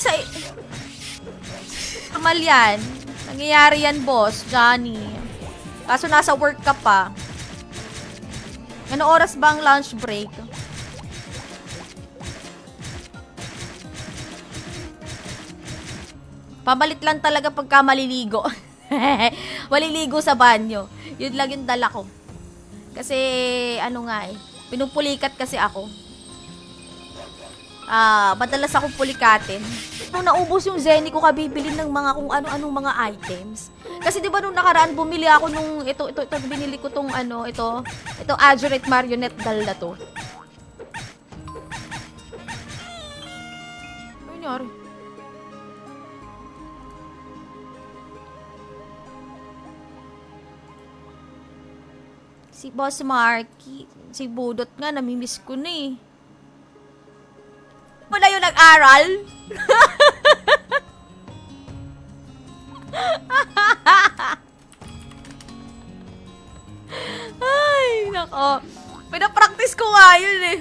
sa... Normal yan. Nangyayari yan, boss, Johnny. Kaso nasa work ka pa. Ano oras ba ang lunch break? Pamalit lang talaga pagka maliligo. Maliligo sa banyo. Yun lang yung dala ko. Kasi, ano nga eh. Pinupulikat kasi ako. Madalas akong pulikatin. Nung naubos yung Zenny ko, kabibili ng mga kung ano-anong mga items. Kasi di ba nung nakaraan, bumili ako nung, ito, binili ko tong ano, ito Azurite Marionette doll na to. Ano nangyari? Si Boss Marky, si Budot nga, namimiss ko na eh. Wala yung nag-aral? Ay, nako. Pinapractice ko nga yun eh.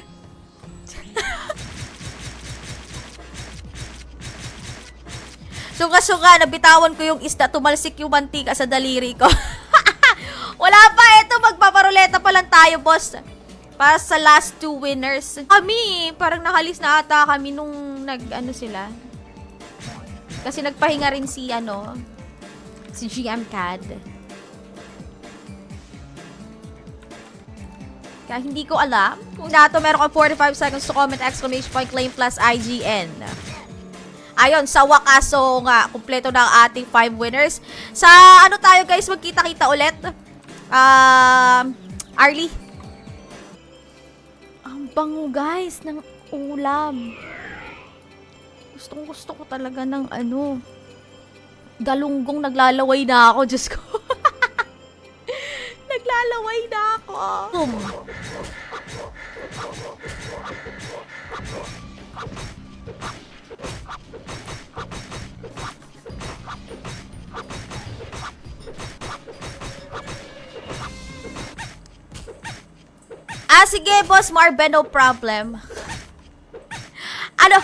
Suga-suga, nabitawan ko yung isda, tumalsik yung mantika sa daliri ko. Wala pa, ito magpaparuleta pa lang tayo, boss. Para sa last 2 winners. Kami, parang nakalis na ata kami nung nag-ano sila. Kasi nagpahinga rin si GM CAD. Kaya hindi ko alam. Kung nato, meron kang 45 seconds to comment, exclamation point, claim plus IGN. Ayun, sa wakas, so nga, kumpleto na ang ating 5 winners. Sa ano tayo guys, magkita-kita ulit. Arlie. Ang bango guys ng ulam. Gusto ko talaga ng galunggong. Naglalaway na ako, Diyos ko. Naglalaway na ako. Sige, Boss Marben, no problem. Ano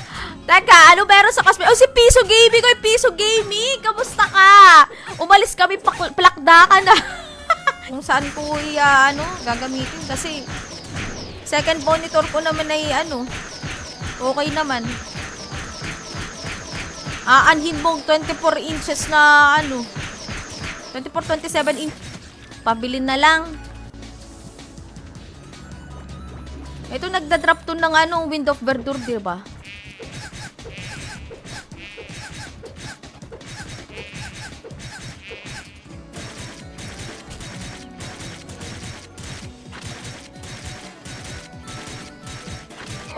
meron sa kasme? Oh, si Piso Gaming! Oy, Piso Gaming! Kamusta ka? Umalis kami, palakda ka na. Kung saan ko gagamitin kasi second monitor ko naman ay okay naman. Aanhin mong 24 inches na 24-27 inch. Pabilin na lang. Ito nagda-drop to ng Wind of Verdure, di ba?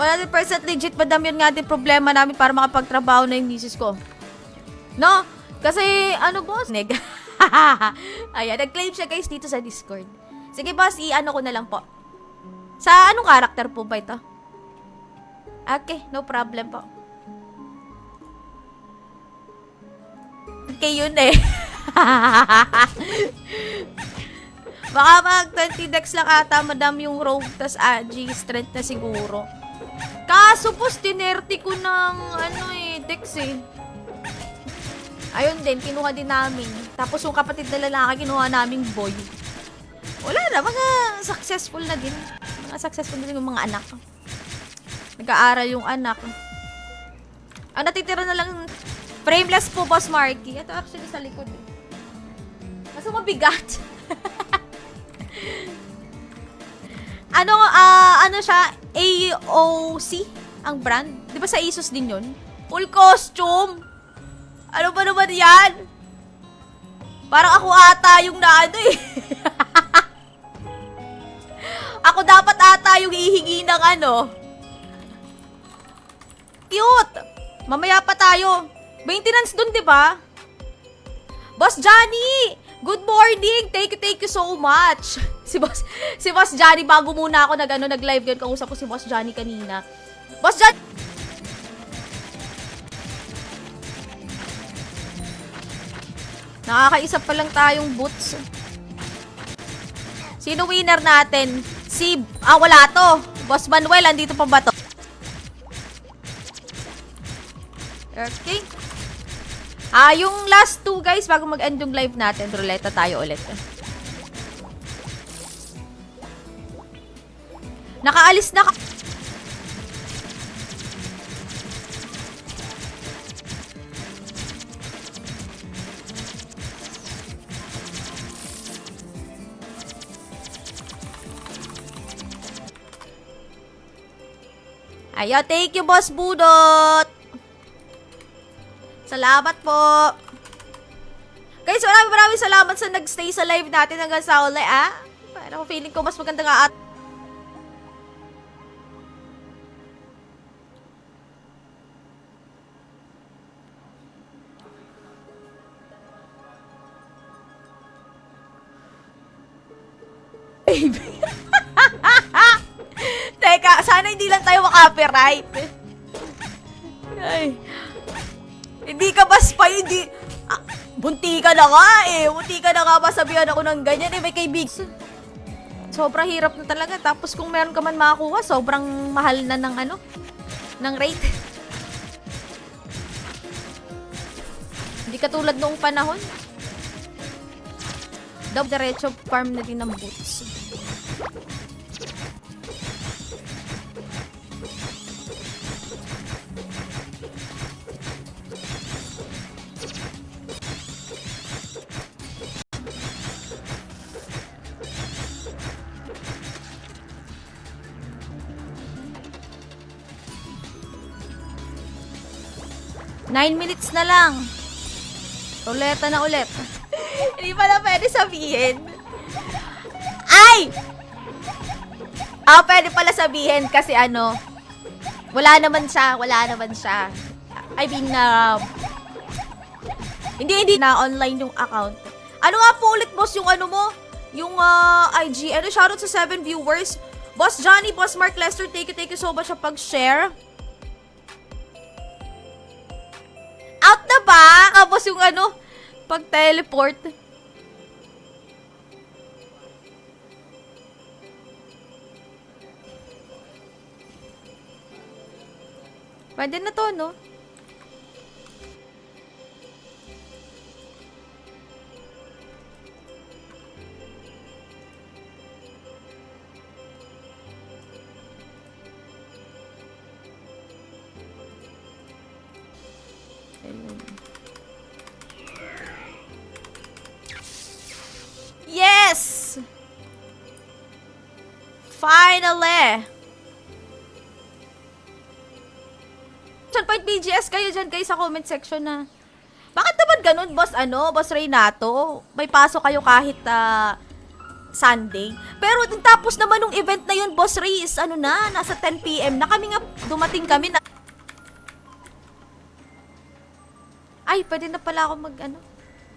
%, legit, madam, yun nga din problema namin para makapagtrabaho na yung misis ko. No? Kasi, boss? Neg. Ayan, nag-claim siya guys dito sa Discord. Sige boss, ko na lang po. Sa anong karakter po ba ito? Okay, no problem po. Okay, yun eh. Baka mag 20 decks lang ata, madam, yung rogue, tas G strength na siguro. Kaso po, tinerti ko ng decks eh. Ayun din, kinuha din namin. Tapos yung kapatid na lalaki, kinuha naming boy. Wala na, mga successful na din. Successful din yung mga anak. Nag-aaral yung anak. Ang natitira na lang frameless po, Boss Marky. Ito actually sa likod. Kaso mabigat. Siya? AOC ang brand. Di ba sa Asus din yun? Full costume. Ano ba naman yan? Parang ako ata yung eh. Ako dapat ata yung hihingi ng Cute! Mamaya pa tayo. Maintenance dun, di ba? Boss Johnny! Good morning! Thank you so much. Si Boss Johnny, bago muna ako nag-live yun, kausap ko si Boss Johnny kanina. Boss Johnny! Nakakaisa pa lang tayong boots. Sino winner natin? Wala to. Boss Manuel, andito pa ba to? Okay. Yung last two guys, bago mag-end yung live natin, ruleta tayo ulit. Nakaalis na ka. Ayo, thank you, Boss Budot. Salamat po. Guys, maraming salamat sa nagstay sa live natin hanggang sa uli, Parang feeling ko mas maganda nga at Teka, sana hindi lang tayo makapiright. Ay. Hindi ka ba spy? Hindi. Bunti ka na nga Bunti ka na nga masabihan ako ng ganyan may kaibigan. Sobrang hirap na talaga. Tapos kung meron ka man makakuha, sobrang mahal na ng ng rate. Hindi katulad noong panahon. Diretso farm na din ng boots. Nine minutes na lang. Ruleta na ulit. Hindi pala pwede sabihin. Ay! Pwede pala sabihin kasi wala naman siya. I mean, hindi na online yung account. Ano nga po ulit, boss, yung mo? Yung IG. Shoutout sa 7 viewers. Boss Johnny, Boss Mark Lester, thank you so much sa pag-share. Out na ba? Tapos yung pag-teleport. Pwede na to, no? Yes! Finally! Point BGS kayo dyan guys sa comment section na bakit naman ganun, boss Boss Reynato? May pasok kayo kahit Sunday. Pero tapos naman nung event na yun, Boss Ray, is nasa 10 PM na kami nga, dumating kami na ay, pwede na pala ako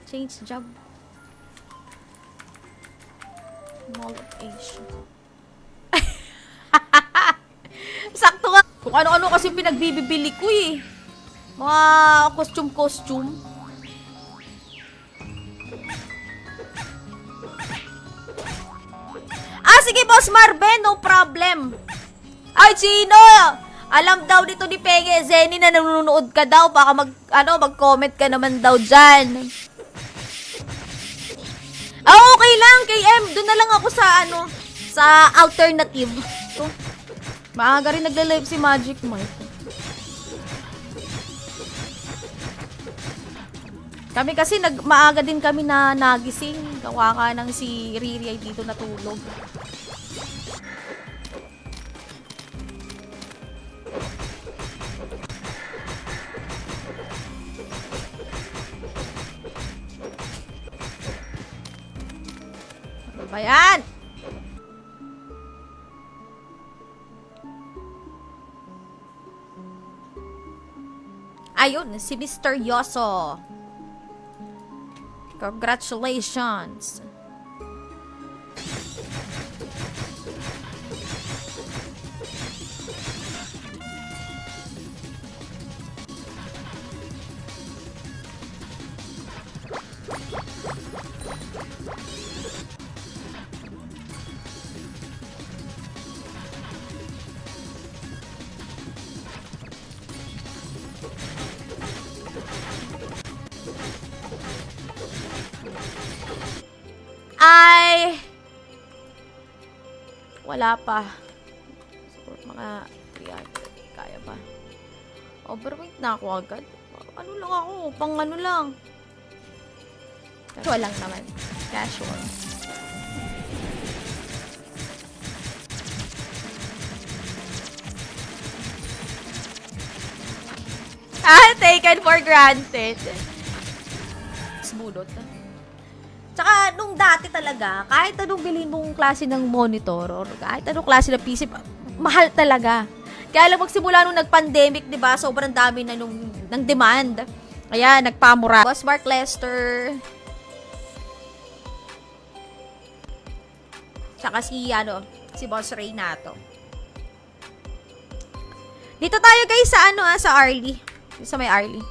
change job. Mall of Asia. Sakto nga. Kung ano-ano kasi pinagbibili ko Mga costume. Sige, Boss Marben, no problem. Ay, Chino! Alam daw dito ni Pege, Zenny na nanonood ka daw. Baka mag-comment ka naman daw dyan. Okay lang, KM. Doon na lang ako sa sa alternative. Maaga rin nagla-live si Magic Mike. Kami kasi maaga din kami na nagising. Gawa ka ng si Riri ay dito natulog. Ano ba yan? Ayun, si Mr. Yoso. Congratulations. Wala pa. Siguro mga 300. Kaya pa. Overweight na ako agad. Ano lang ako? Pang ano lang. Casual lang naman. Casual. Taken for granted. Smulot. Tsaka, nung dati talaga, kahit anong bilhin mong klase ng monitor or kahit anong klase ng PC, mahal talaga. Kaya lang magsimula nung nag-pandemic, di ba, sobrang dami na ng demand. Kaya, nagpamura. Boss Mark Lester. Tsaka si Boss Reynato. Dito tayo guys sa Arlie. Sa may Arlie.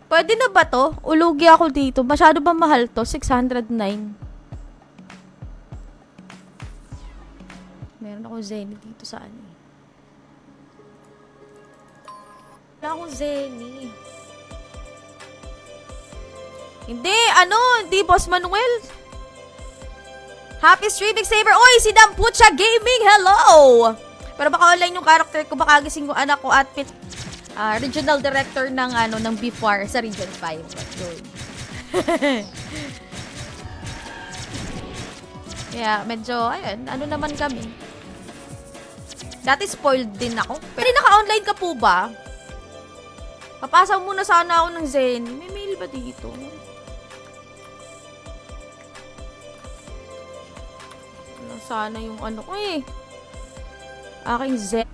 Pwede na ba to? Ulugi ako dito. Masyado ba mahal to? 609. Meron ako Zenny dito sa ano. Wala akong Zenny. Hindi Boss Manuel. Happy streaming saver. Oy, si Dampucha Gaming. Hello! Pero baka online yung character ko. Baka gising yung anak ko at regional director ng BFAR sa Region 5. Yun. Kaya medyo, ayun, ano naman kami. Dati spoiled din ako. Pero naka-online ka po ba? Papasa muna sana ako ng Zenny. May mail ba dito? Wala sana yung ano ko eh. Aking Zen.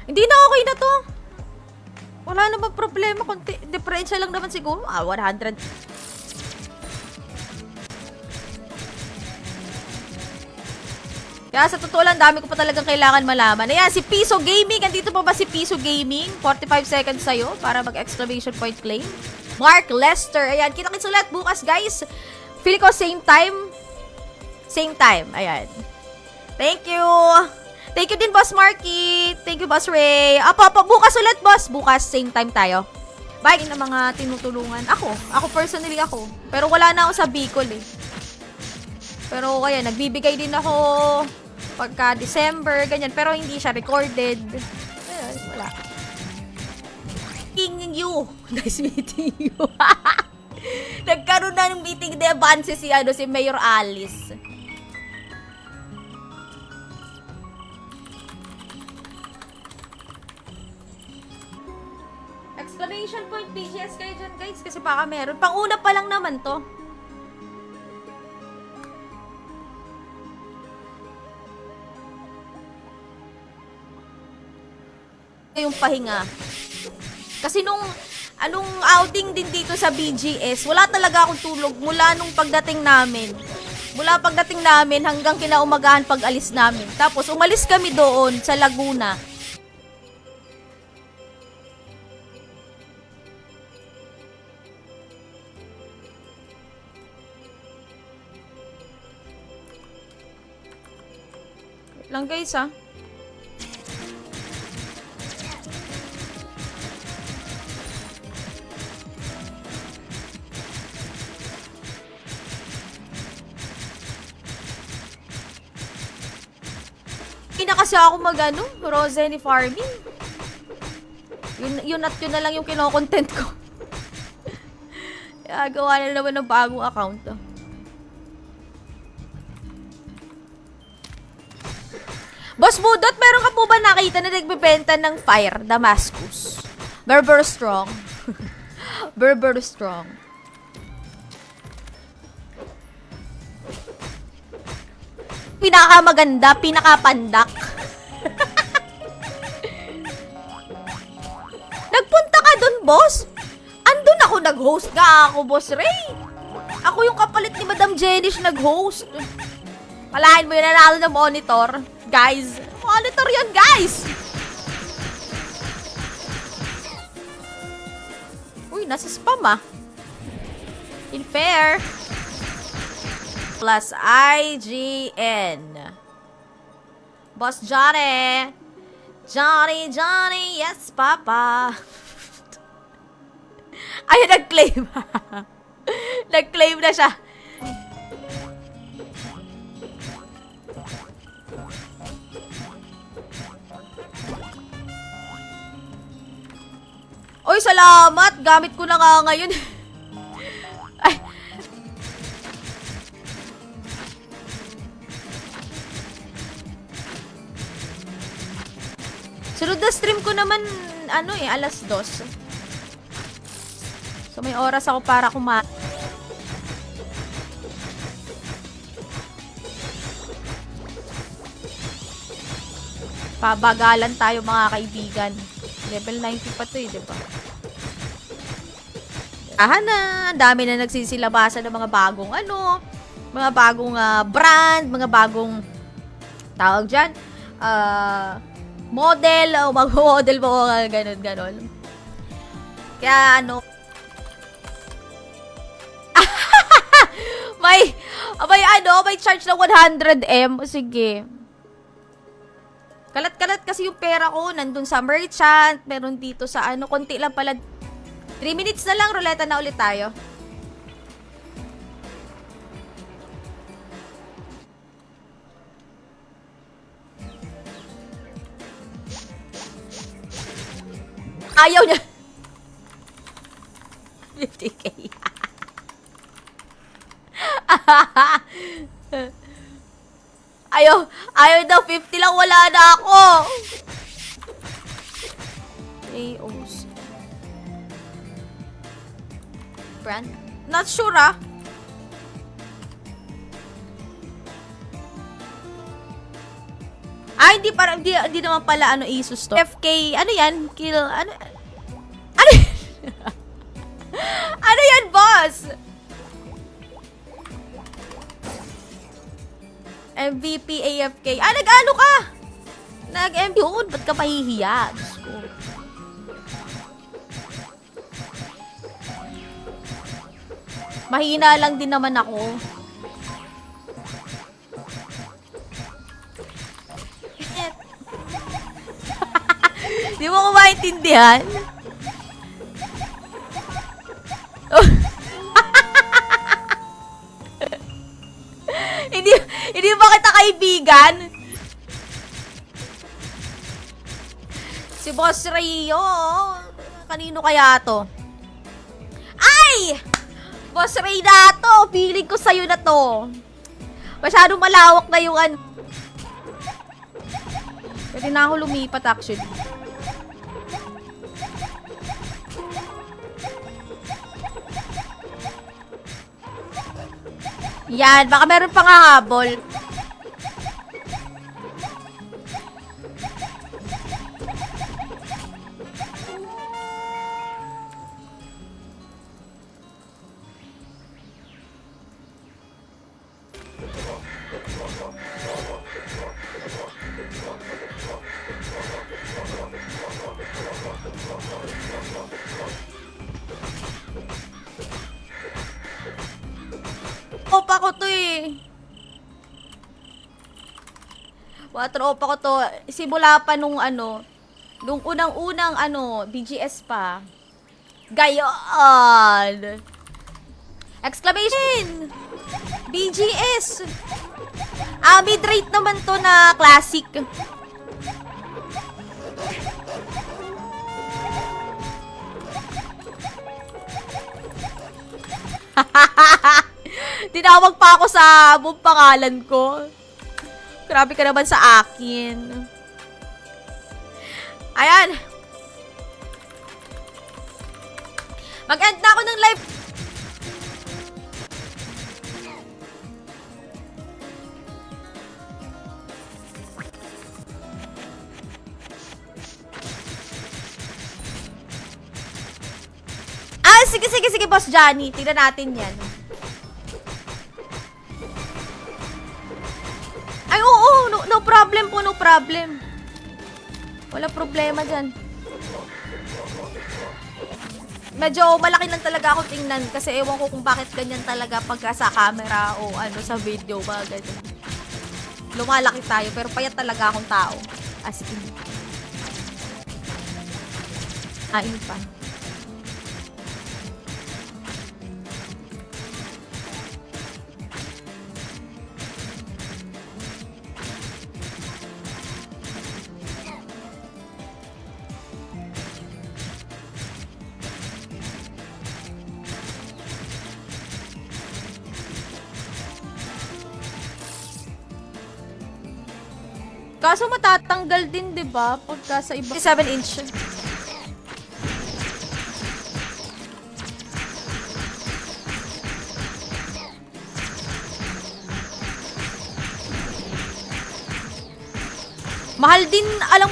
Hindi na okay na to. Wala na ba problema? Diferensya lang naman siguro. 100. Kaya sa totoo lang, dami ko pa talagang kailangan malaman. Ayan, si Piso Gaming. Andito pa ba si Piso Gaming? 45 seconds sa'yo para mag-exclamation point claim. Mark Lester. Ayan, kita-kits ulit bukas, guys. Feel ko same time. Same time. Ayan. Thank you. Thank you din, Boss Marky. Thank you, Boss Ray. Bukas ulit, boss. Bukas, same time tayo. Bye na mga tinutulungan. Ako personally ako. Pero wala na ako sa Bicol eh. Pero kaya, nagbibigay din ako pagka December, ganyan. Pero hindi siya recorded. Ayun, wala. Meeting you. Nice meeting you. Nagkaroon na ng meeting de advance si Mayor Alice. Exclamation point BGS kayo dyan, guys. Kasi baka meron. Pang-una pa lang naman to. Yung pahinga. Kasi anong outing din dito sa BGS, wala talaga akong tulog mula nung pagdating namin. Mula pagdating namin hanggang kinaumagahan pag alis namin. Tapos umalis kami doon sa Laguna. Lang guys ha. Hindi na kasi ako Rosenny farming. Yun na lang yung kino-content ko. Kaya gawa na naman ng bagong account. Boss Budot, meron ka po ba nakita na nagbebenta ng Fire Damascus? Berber Strong. Berber Strong. Pinakamaganda, pinakapandak. Nagpunta ka dun, boss? Andun ako nag-host nga ako, Boss Ray. Ako yung kapalit ni Madam Jenish nag-host. Malahin mo yung nanalo ng monitor. Guys, monitor yun, guys! Uy, nasa spam ah. Infair. Plus IGN. Boss Johnny. Johnny, yes, Papa. Ayun, nag-claim. Nag-claim na siya. Oy, salamat. Gamit ko na nga ngayon. Ay. Sunod na stream ko naman, alas 2. So, may oras ako para kumain. Pabagalan tayo mga kaibigan. Level 90 pa to diba? Na, dami na nagsisilabasan ng mga bagong mga bagong brand, mga bagong tawag dyan, model, o mag-model mo, ganon. Kaya may charge na 100M. Sige. Kalat-kalat kasi yung pera ko. Nandun sa merchant. Meron dito sa konti lang pala. 3 minutes na lang. Ruleta na ulit tayo. Ayaw niya. 50K. Ayaw daw, 50 lang, wala na ako. AOC. Brand? Not sure hindi naman pala Asus to. FK, yan? Kill, ano ano yan, boss? MVP AFK. Nag-ano ka? Nag-MP. Oo, ba't ka pahihiya? Diyos ko. Mahina lang din naman ako. Di mo ko maintindihan? Hindi ba kita kaibigan? Si Boss Rio. Kanino kaya to? Ay! Boss Ray na to. Feeling ko sa'yo na to. Masyadong malawak na yung Pwede na ako lumipat actually. Yan, baka meron pang hahabol. Tropa ko to tropa ko to. Simula pa nung nung unang-unang BGS pa. Gayon! Exclamation! BGS! Mid-rate naman to na classic. Tinawag pa ako sa buong pangalan ko. Grabe ka naman sa akin. Ayan. Mag-end na ako ng live. Sige, Boss Johnny. Tignan natin yan. Ay, oo. No problem po, no problem. Wala problema dyan. medyo malaki lang talaga ako tingnan kasi ewan ko kung bakit ganyan talaga pagka sa camera o ano sa video, mga ganyan. Lumalaki tayo pero payat talaga akong tao. As in. Kain pa. Kaso matatanggal din, 'di ba? Pagka sa iba 7-inch. Mahal din, alam.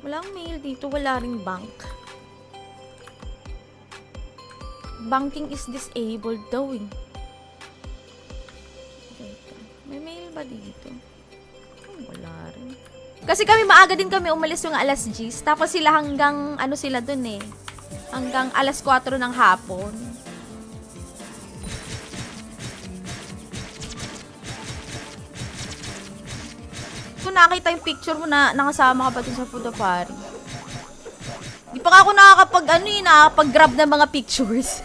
Walang mail dito, wala ring bank. Banking is disabled daw eh. May mail ba dito? Wala rin. Kasi kami maaga din kami umalis yung alas 10. Tapos sila hanggang ano sila dun eh. Hanggang alas 4 ng hapon. Kung nakita yung picture mo na nakasama ka ba dun sa Foodafari? Di pa ako nakakapag-grab ng mga pictures.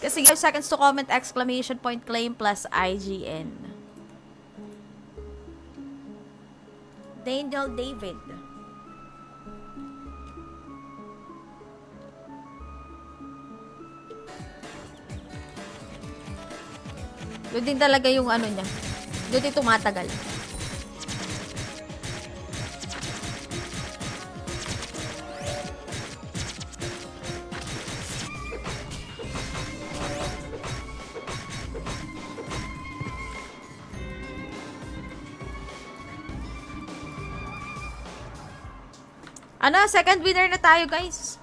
Kasi 5 seconds to comment, exclamation point, claim plus IGN. Daniel David. Doon din talaga yung ano niya. Doon din tumatagal. Ano, second winner na tayo, guys.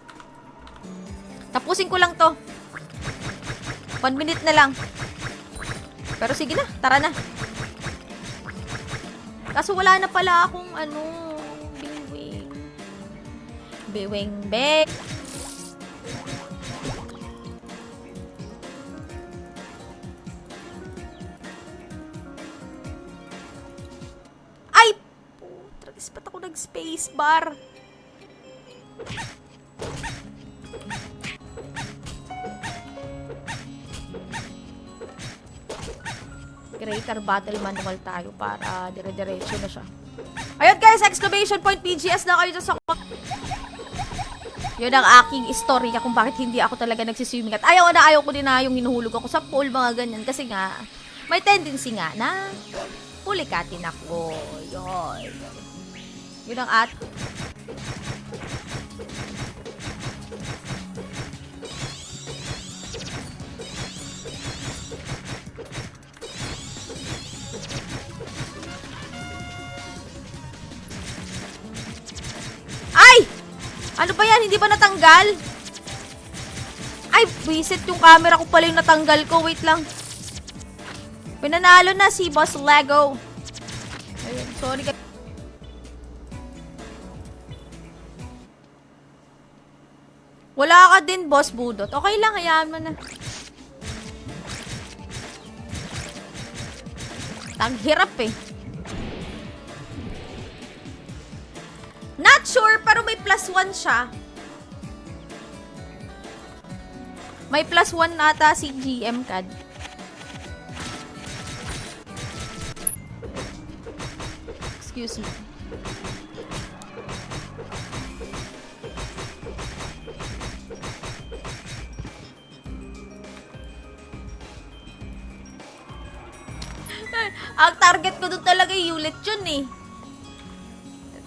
Tapusin ko lang to. 1 minute na lang. Pero sige na, tara na. Kaso wala na pala akong biwing. Biwing, bek. Ay! Tragis ba't ako nag-space bar? Creator battle manual tayo para dire-diretso na siya. Ayun guys, exclamation point PGS na kayo sa yun ang aking istorya kung bakit hindi ako talaga nagsiswimming at ayaw ko din na yung hinuhulog ako sa pool, mga ganyan, kasi nga may tendency nga na pulikatin ako. Yun ang ano ba yan? Hindi ba natanggal? Ay, visit yung camera ko pala yung natanggal ko. Wait lang. Pinanalo na si Boss Lego. Ayun, sorry. Wala ka din, Boss Budot. Okay lang, hayaan mo na. Tanghirap eh. Not sure, pero may +1 siya. May +1 ata si GM CAD. Excuse me. Ang target ko doon talaga yung lechon eh.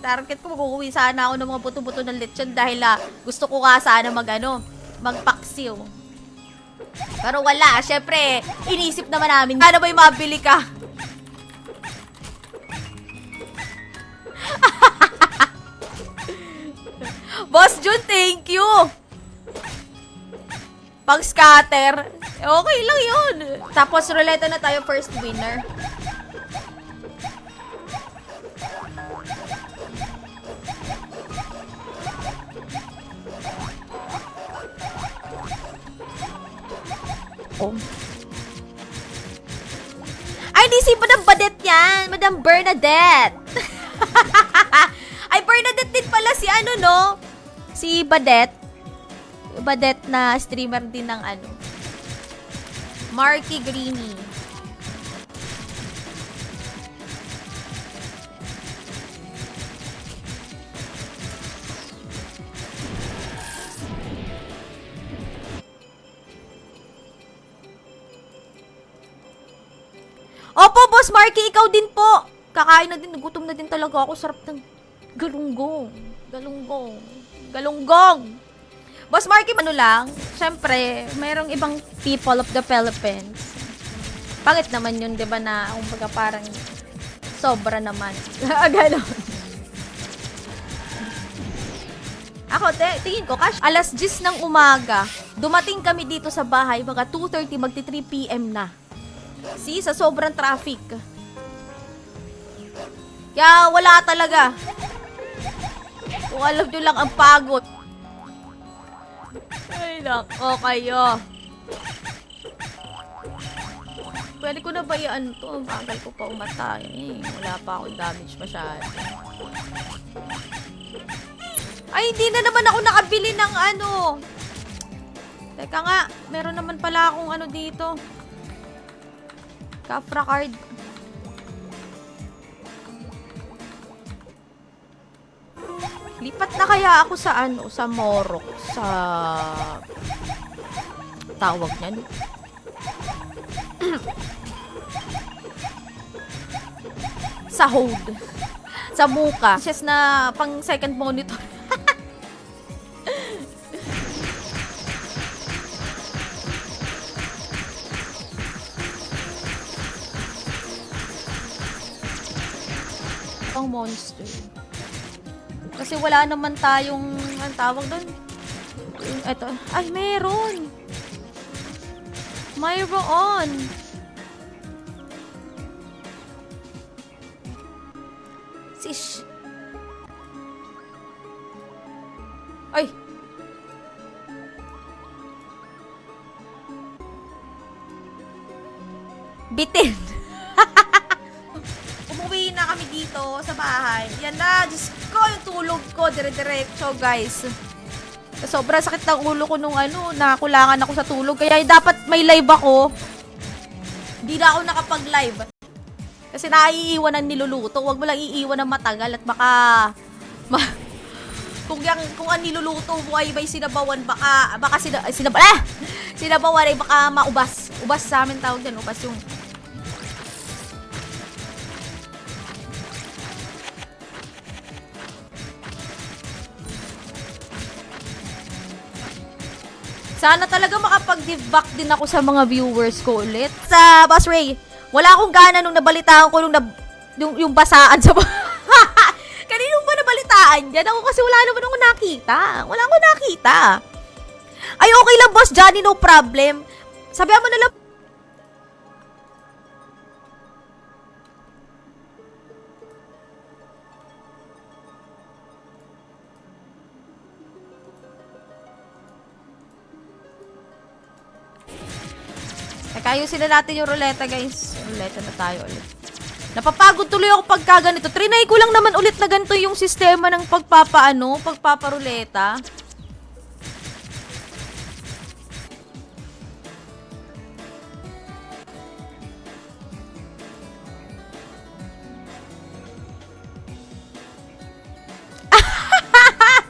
Target ko, mag-uwi sana ako ng mga buto-buto ng lechon dahil gusto ko nga sana magpaksiw. Pero wala, syempre, inisip naman namin, ano ba yung mabili ka? Boss Jun, thank you! Pang scatter, okay lang yun. Tapos, ruleta na tayo, first winner. ako. Ay, di si Madam Badet yan. Madam Bernadette. Ay, Bernadette din pala si ano, no? Si Badet. Badet na streamer din ng ano. Marky Greeny. Opo, Boss Marky, ikaw din po. Kakain na din, nagutom na din talaga ako. Sarap ng galunggong. Galunggong. Galunggong. Boss Marky, ano lang, syempre, mayroong ibang people of the Philippines. Pangit naman yun, di ba, na kumbaga parang sobra naman. Ganon. Ako, tingin ko, Cash, alas 10 ng umaga, dumating kami dito sa bahay, mga 2:30, magti 3 PM na. See, sa sobrang traffic. Kaya wala talaga. Kung alam nyo lang ang pagod. Ay, nako kayo. Pwede ko na ba yan to? Ang bagal ko pa umatay. Wala pa akong damage masyado. Ay, hindi na naman ako nakabili ng ano. Teka nga, meron naman pala akong ano dito. Kafra card. Lipat na kaya ako sa ano, sa Morok, sa tawag niyan. Sa hold. Sa muka. Just na pang second monitor. Pang monster. Kasi wala naman tayong, ang tawag doon. Ito. Ay, meron. Mayroon. Sish. Ay. Bitin. Umuwi na kami dito sa bahay. Yan na, Diyos ko, yung tulog ko, dire-diretso, guys. Sobrang sakit ng ulo ko nung ano, nakulangan ako sa tulog. Kaya dapat may live ako. Hindi na ako nakapag-live. Kasi naiiwan ang niluluto. Huwag mo lang iiwan ng matagal at baka... kung ang niluluto mo ay may sinabawan, baka sinabawan ay baka maubas. Ubas sa amin tawag dyan. Ubas yung... Sana talaga makapag-give back din ako sa mga viewers ko ulit. Sa Boss Ray, wala akong gana nung nabalitaan ko yung basaan sa... Kanino ba nabalitaan yan? Ako kasi wala naman akong nakita. Wala akong nakita. Ay, okay lang, Boss Johnny, no problem. Sabihan mo na lang. Ayusin na natin yung ruleta, guys. Ruleta na tayo ulit. Napapagod tuloy ako pagka ganito. Trinay ko lang naman ulit na ganito yung sistema ng pagpaparuleta.